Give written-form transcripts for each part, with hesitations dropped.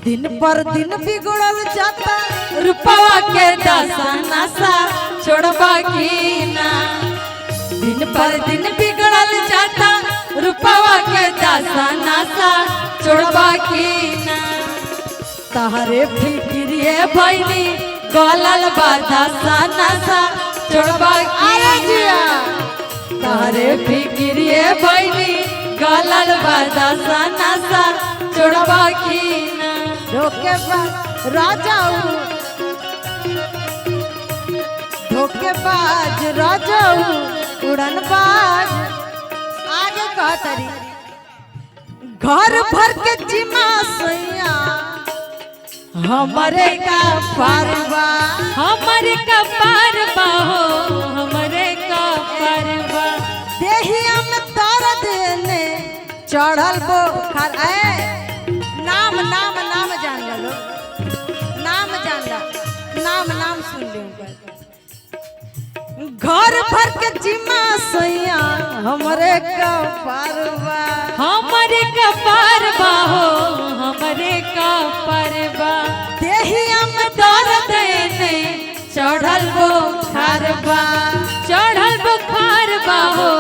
दिन पर दिन बिगड़ल जाता रुपवा के दशा नशा छोड़बा की ना। दिन पर दिन बिगड़ल जाता रुपवा के दशा नशा छोड़बा की ना। तहरे फिक्रिए भइनी गलल बाधा सा नशा छोड़बा की ना। तहरे फिक्रिए भइनी गलल बाधा सा नशा छोड़बा की ना। धोखेबाज राजाऊ धोखेबाज राजाऊ उड़नबाज आगे कहतरी घर भर के जिमा सैया हमरे का पारवा हमरे का पारवा हो हमरे का पारवा। देहिया में दर्द ने चढ़ल बुखार नाम नाम नाम जान लो नाम जान ला नाम नाम सुन लो। घर भर के जिम्मा सैया हमरे का पारवा हमरे का पारवा हो हमरे का पारवा। देहिया में दर्द ने चढ़ल बुखारवा चढ़ल बुखारवा हो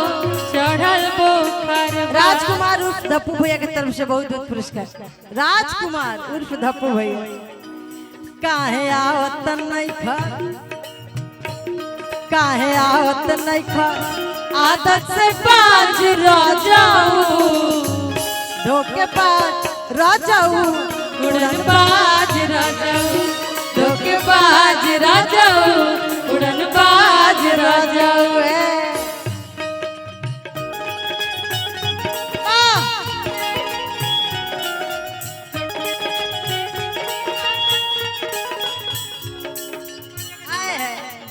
चढ़ल बुखारवा। राजकुमार उर्फ धप्पू भैया की तरफ से बहुत बहुत पुरस्कार। राजकुमार उर्फ धप्पू भैया काहे आवत नहीं खा काहे आवत नहीं खा आदत से बाज राजाऊ धोखेबाज राजाऊ उड़नबाज राजाऊ धोखेबाज राजाऊ उड़नबाज राजाऊ।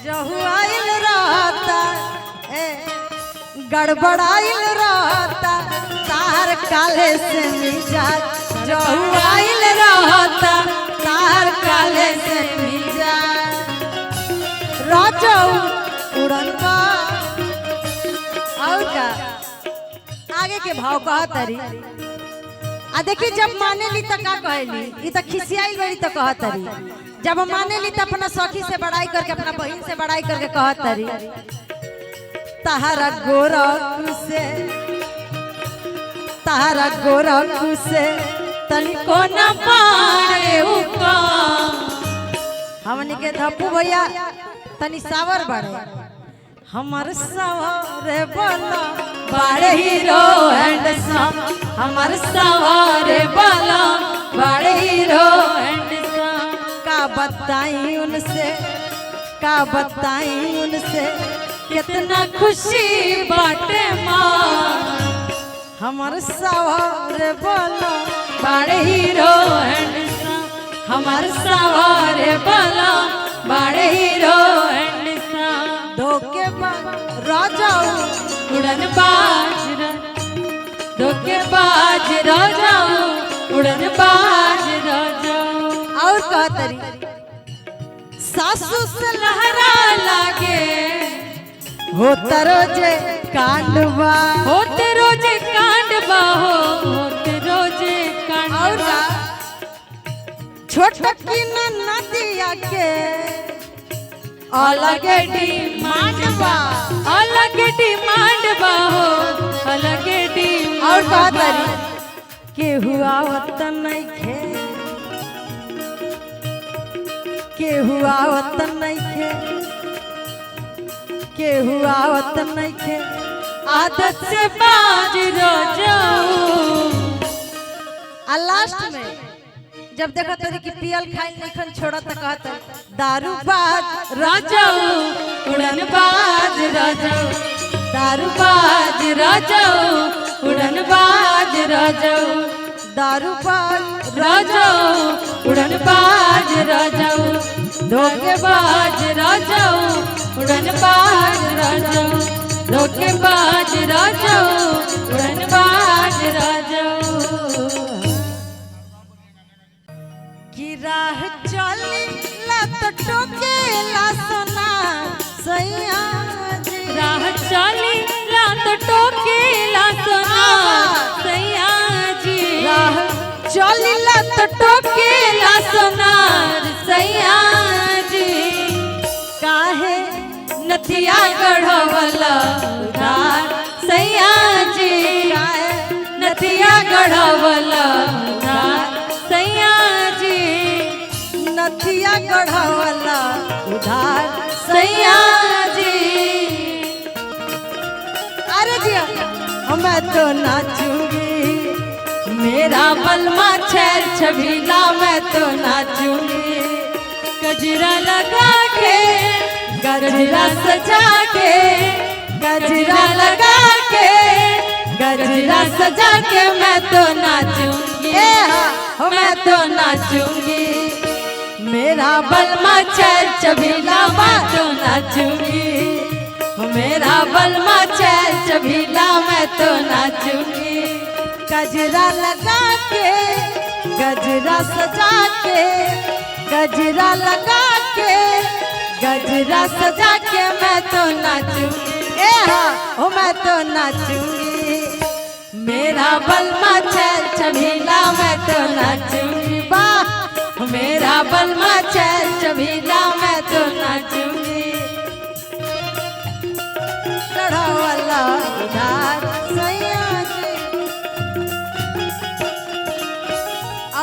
जहु आइल रहता गड़बड़ाइल रहता तार काले से मिजाज। जहु आइल रहता तार काले से मिजाज राजाऊ उड़नबा। और का आगे के भाव कहतरी आ देखी जब माने ली तो का कहली ई तो खिसियाई बड़ी तो कहतरी। जब माने ली तो अपना सखी से बड़ाई करके अपना बहन से बड़ाई करके कहतरी तहारा गोरखू से तनिको न पाए उका। हमनी के धप्पू भैया तनी सावर बड़े हमर सवारे वाला बड़े हीरो हैंडसम हमर सवारे वाला बड़े हीरो हैंडसम। का बताई उनसे कितना खुशी बाटे माँ हमर सवारे वाला बड़े हीरो हैंडसम हमर सवारे वाला बड़े हीरो हैंडसम। धोखेबाज राजाऊ उड़नबाज धोखेबाज राजाऊ उड़नबाज राजाऊ। और कहतरी सासू से लहरा लागे होता रोजे कांडवा होते रोजे कांडवा हो होते रोजे और कांडवा। छोटकी नदिया के अलग डिमांडवा अलग डिमांडवा हो अलग डिमांड। और कहतरी केहू आवत नइखे केहू आवत नइखे आदत से बाज राजाऊ। आ लास्ट में जब देखो तोरी की पियल खाइल निखन छोड़ा त कहत दारूबाज राजाऊ उड़नबाज राजाऊ दारूबाज राजाऊ उड़नबाज राजाऊ दारूबाज राजाऊ उड़नबाज राजाऊ धोखेबाज राजाऊ उड़नबाज राजाऊ धोखेबाज राजाऊ उड़नबाज राजाऊ। की राह चली लत टोकेला सोना सैया जी राह चली लात टोकेला सोना सैया जी राह चली लत टोकेला नथिया गढ़वला उधार सैया जी नथिया गढ़वला उधार सैया जी नथिया गढ़वला उधार सैया जी। अरे जी मैं तो नाचूंगी मेरा बलमा छैल छबीला मैं तो नाचूंगी गजरा लगा के गजरा सजा के गजरा लगा के गजरा सजा के मैं तो नाचूंगी मैं तो नाचूंगी मेरा बलमा छैल छबीला मैं तो नाचूंगी मेरा बलमा छैल छबीला मैं तो नाचूंगी गजरा लगा के गजरा सजा के गजरा लगा के गजरा सजा के मैं तो नाचूंगी मैं तो नाचूंगी मेरा बलमा छैल छबीला मैं तो नाचूंगी वाह मेरा बलमा छैल छबीला मैं तो नाचूंगी गढ़वला उधार सैया जी।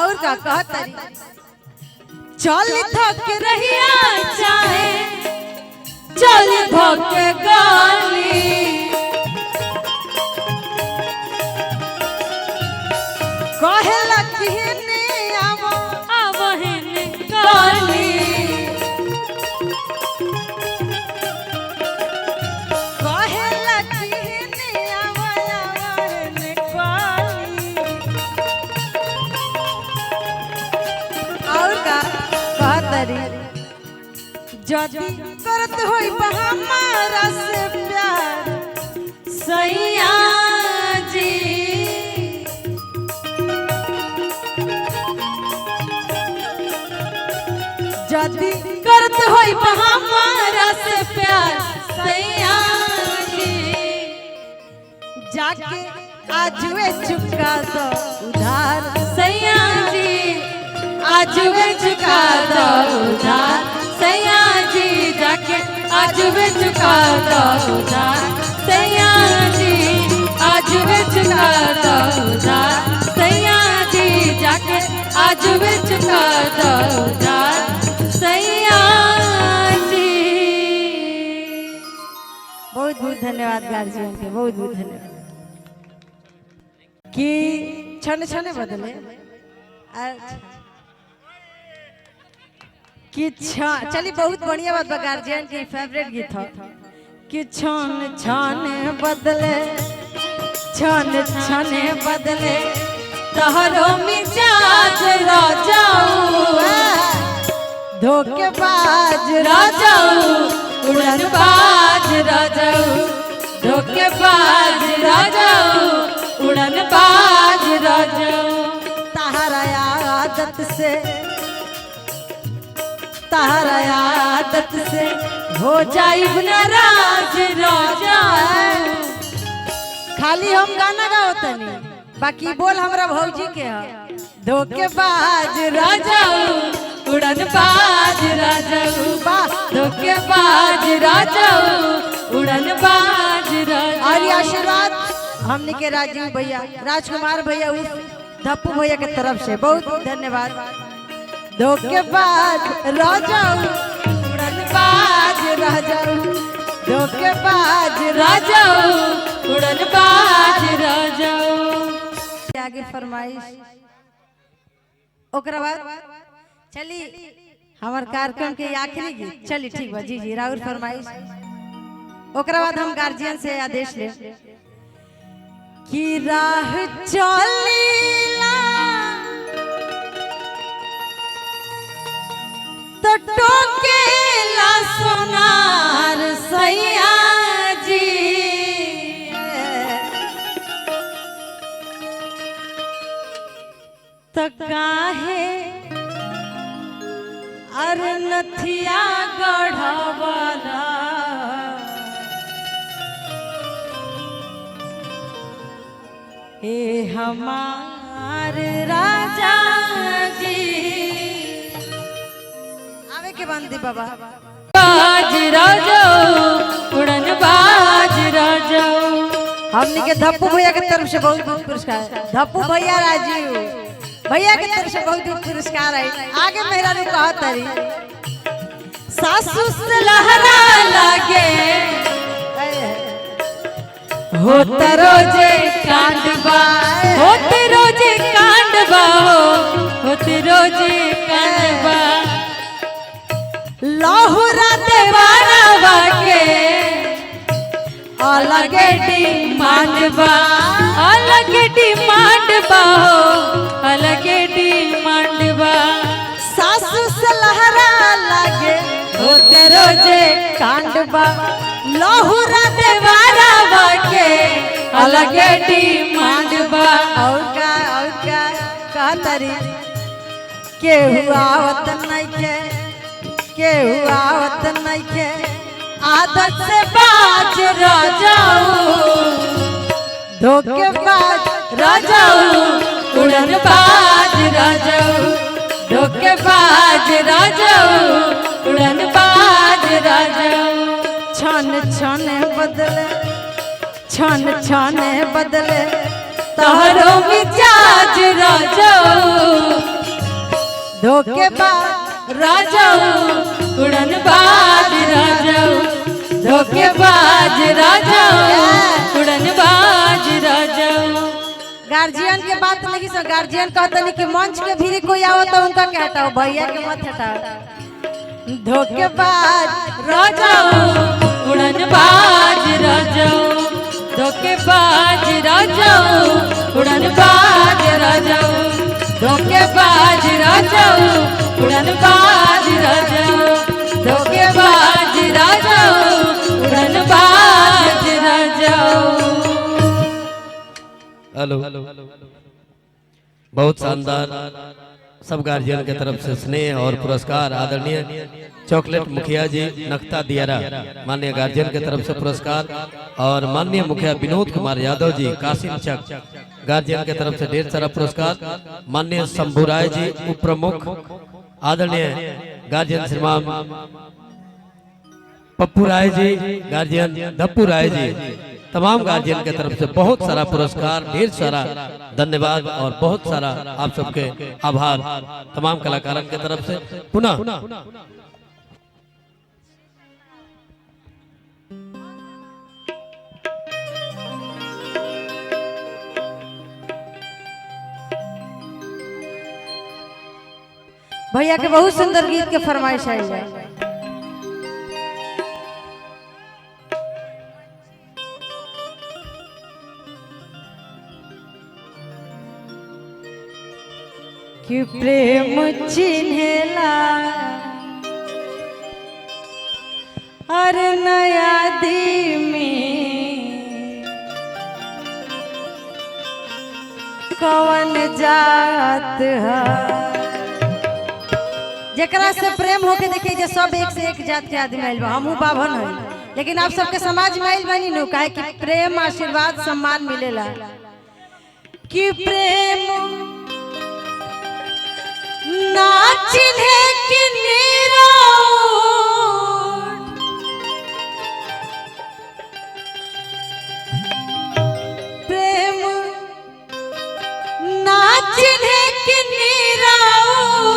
और का कहतरी चल थक रहिया चाहे चल धोक गाली कहेला किहने आवा आवहन गाली कहेला किहने आवा आवहन गाली। और का कहतरी जदी करत होई हमारा से प्यार सैया जी जदी करत होई हमारा से प्यार सैया जी जाके आजुए चुका दो उधार सैया जी आज वे चुका दो उधार सैया जी जाके आज वे चुका दो उधार सैया जी आज वे चुका दो उधार सैया जी जाके आज वे चुका दो उधार सैया जी। बहुत बहुत धन्यवाद गार्जियन के बहुत बहुत धन्यवाद कि छने छने बदले कि चलिए बहुत बढ़िया बात बा गार्जियन के फेवरेट गीत हो कि छन छने बदले छन छने बदले तहरो मिजाज राजाऊ धोखेबाज राजाऊ उड़नबाज राजाऊ धोखेबाज राजाऊ उड़नबाज राजाऊ तहरा आदत से हो जाइब नाराज राजाऊ। खाली हम गाना गाओ तनी बाकी बोल हमरा भौजी के है धोखेबाज राजाऊ उड़नबाज राजाऊ धोखेबाज राजाऊ उड़नबाज राजाऊ। और ये आशीर्वाद हमने के राजीव भैया राजकुमार भैया धप्पू भैया के तरफ से बहुत बहुत धन्यवाद। धोखेबाज राजाऊ उड़नबाज राजाऊ धोखेबाज राजाऊ उड़नबाज राजाऊ। आगे फरमाइश ओकरा बाद चली हमार कार्यक्रम के आखिरी गीत चली ठीक बा जी राहुल फरमाइश ओकरा बाद हम गार्जियन से आदेश ले कि राह चलीला तो टोकेला सोनार सैया जी तो काहे अरे नथिया गढ़वाला ए हमार राजा जी आवे के बंदी बाबा बाज राजाऊ हमने के धप्पू भैया के तरफ से बहुत बहुत पुरस्कार। धप्पू भैया राजीव भैया के तरफ से बहुत बहुत पुरस्कार है। आगे मेहरा ने कहा तरी सासू से लहरा लागे होत रोजे कांडवा होत रोजे कांडवा होत रोजे कांडवा लाहुरा देवारा के अलगे डिमांडवा अलगे डिमांडवा अलगे डिमांडवा सासू से लहरा लागे होत रोजे कांडवा लाहुरा देवारा के अलगे डिमांडवा और क्या कहा तरी के हुआ वतन नहीं के हुआ वतन नहीं के आदत से बाज राजाऊ धोखेबाज राजाऊ उड़न बाज राजाऊ धोखेबाज राजाऊ उड़न बाज राजाऊ छन छन बदले तोहरो मिजाज राजाऊ धोखेबाज राजाऊ उड़न बाज राजाऊ धोखेबाज राजाऊ उड़न बाज राजाऊ। गार्जियन के बात नहीं सो गार्जियन कहते नहीं कि मंच के भीड़ कोई आओ तो उनका क्या हटाओ भैया के मत हटाओ। धोखेबाज राजाऊ उड़न बाज राजाऊ धोखेबाज राजाऊ उड़न बाज राजाऊ धोखेबाज राजाऊ उड़न बाज राजाऊ धोखेबाज राजाऊ उड़न बाज राजाऊ। हेलो बहुत शानदार सब गार्जियन के तरफ से स्नेह और पुरस्कार आदरणीय चॉकलेट मुखिया जी नक्ता दियारा माननीय गार्जियन के तरफ से पुरस्कार और माननीय मुखिया विनोद कुमार यादव जी कासिम चक गार्जियन के तरफ से ढेर सारा पुरस्कार। माननीय शंभू राय जी उप प्रमुख आदरणीय गार्जियन श्रीमान पप्पू राय जी गार्जियन धप्पू राय जी तमाम गार्जियन के तरफ से बहुत सारा पुरस्कार ढेर सारा धन्यवाद और बहुत सारा आप सबके आभार तमाम कलाकारों के तरफ से पुनः भैया के बहुत सुंदर गीत के फरमाइश आई है। कि प्रेम चिन्हेला अरे नया दी में कौन जात है जेकरा से प्रेम होके देखिए जे सब एक से एक जात के आदमी आइल बा। हमहू बाभन है लेकिन आप सबके समाज में आइल बनी नु काहे कि प्रेम आशीर्वाद सम्मान मिलेला। कि प्रेम ना चिन्हे कि निराउट प्रेम ना चिन्हे कि निराउट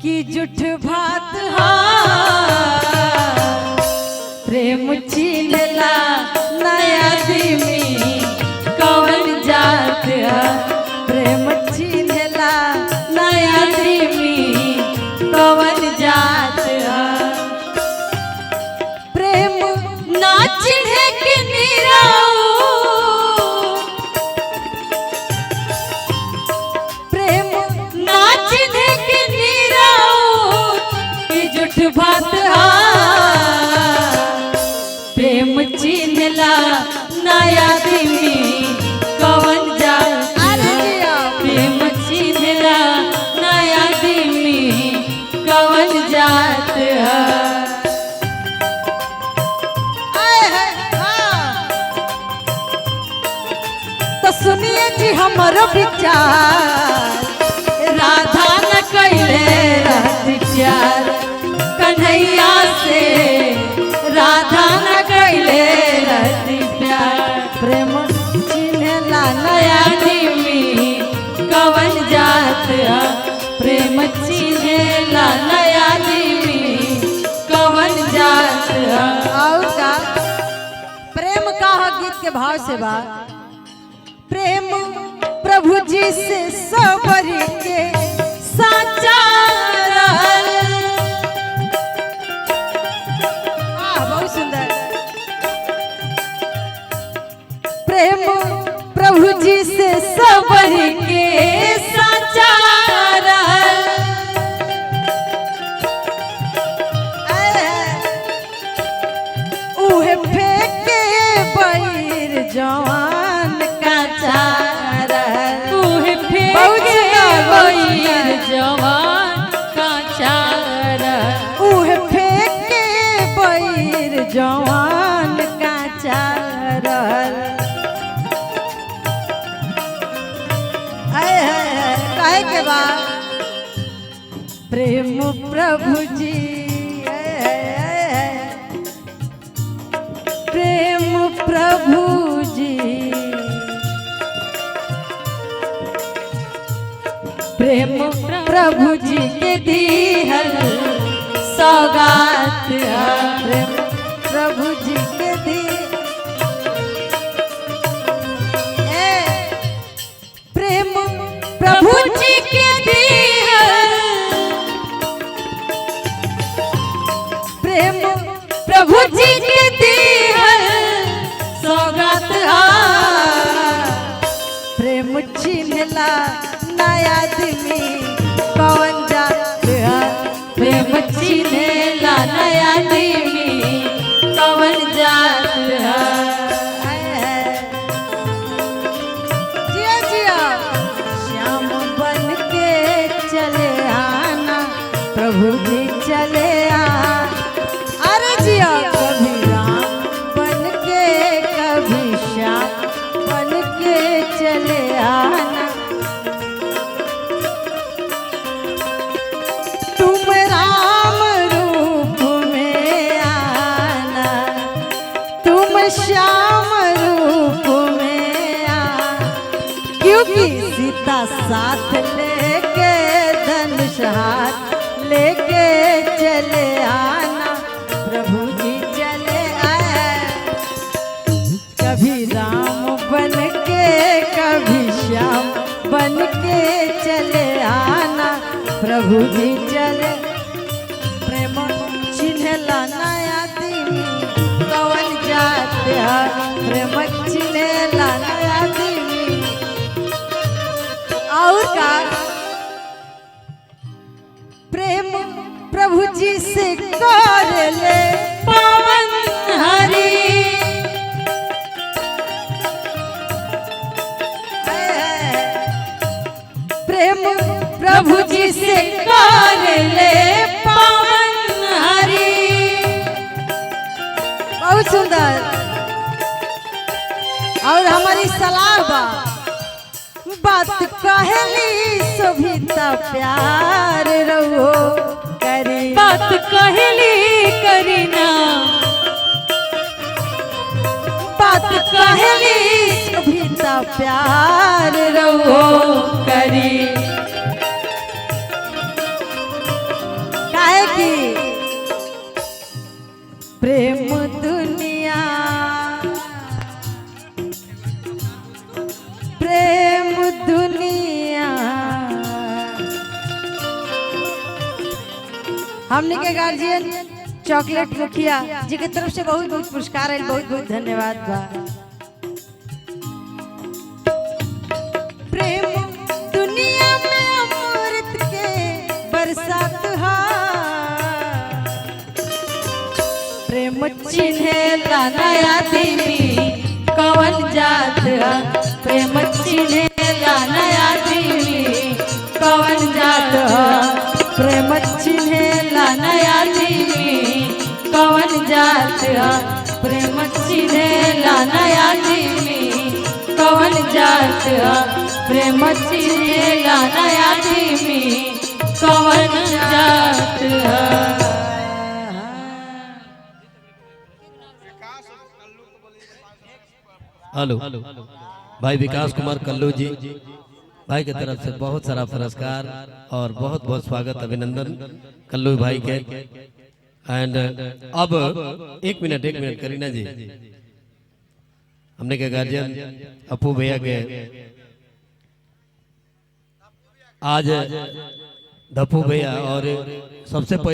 कि जुठ भात प्रेम चिन्हला नया दिमी कौन जात प्रेम चिन्हला नया दिमी कौन जात प्रेम ना चिन्हे कि निराऊ प्रेम ना चिन्हे कि निराऊ कि जुठ भात प्रेम चिन्हला नया दिमी कौन जात प्रेम चिन्हला नया दिमी कौन जात तो सुनिए जी हमारो विचार राधा न कैले रहती प्यार कन्हैया से राधा न कैले रहती प्यार प्रेम चिन्हला नया दिमी कवन जात हा प्रेम चिन्हेला नया दिमी कवन जात हा और का प्रेम का गीत के भाव से बा प्रेम प्रभु जी से सबर के साचा रहल बहुत सुंदर प्रेम प्रभु जी से सबर के साचा रहल उहे फेंके बैर जवान का चारा उहे फेंके बैर जवान का चारा उहे फेंके बैर जवान का चारा कहे के बाद प्रेम प्रभु जी प्रेम प्रभु जी प्रेम प्रभु जी के दीहल सौगात हा प्रेम प्रभु जी के दी प्रेम प्रभु जी के दीहल प्रेम प्रभु जी के दीहल सौगात हा प्रेम चिन्हला नया आदमी कौन जात हा प्रेम चिन्हेला नया दिमी कवन जात हा जिया जिया श्याम बन के चले आना प्रभु जी चले आ अरे जिया कभी राम बन के कभी श्याम बन के चले आना तुम राम रूप में आना तुम श्याम रूप में आना क्योंकि सीता साथ लेके धनुष हाथ लेके चले आना प्रभु जी चले आए कभी राम बन के कभी श्याम बन के चले आना प्रभु जी चले प्रेम चिन्हला नया दिमी कवन जात हा प्रेम चिन्हला नया दिमी और का प्रेम प्रभु जी से कर ले पावन हरि प्रेम प्रभु जी से कर ले पावन हरि बहुत सुंदर और हमारी सलाह बा बात कहली सोभिता प्यार रहो करी बात कहली करीना बात कहली सोभिता प्यार रहो करी काहे की प्रेम दुनिया प्रेम दुनिया हमने के गार्जियन चॉकलेट मुखिया जी के तरफ से बहुत बहुत पुरस्कार है बहुत बहुत धन्यवाद बा प्रेम दुनिया में अमृत के बरसात हा प्रेम चिन्हेला नया दिमी कवन जात हा प्रेम चिन्हेला नया दिमी कवन जात हा प्रेम चिन्हेला नया दिमी कवन जात हा प्रेम चिन्हेला नया दिमी कवन जात हा प्रेम चिन्हेला नया दिमी कवन जात हा हेलो भाई विकास कुमार कल्लू जी भाई की तरफ से बहुत सारा पुरस्कार और बहुत बहुत स्वागत अभिनंदन कल्लू भाई के। एंड अब एक मिनट करीना जी, हमने के गार्जियन अपू भैया के आज धप्पू भैया और सबसे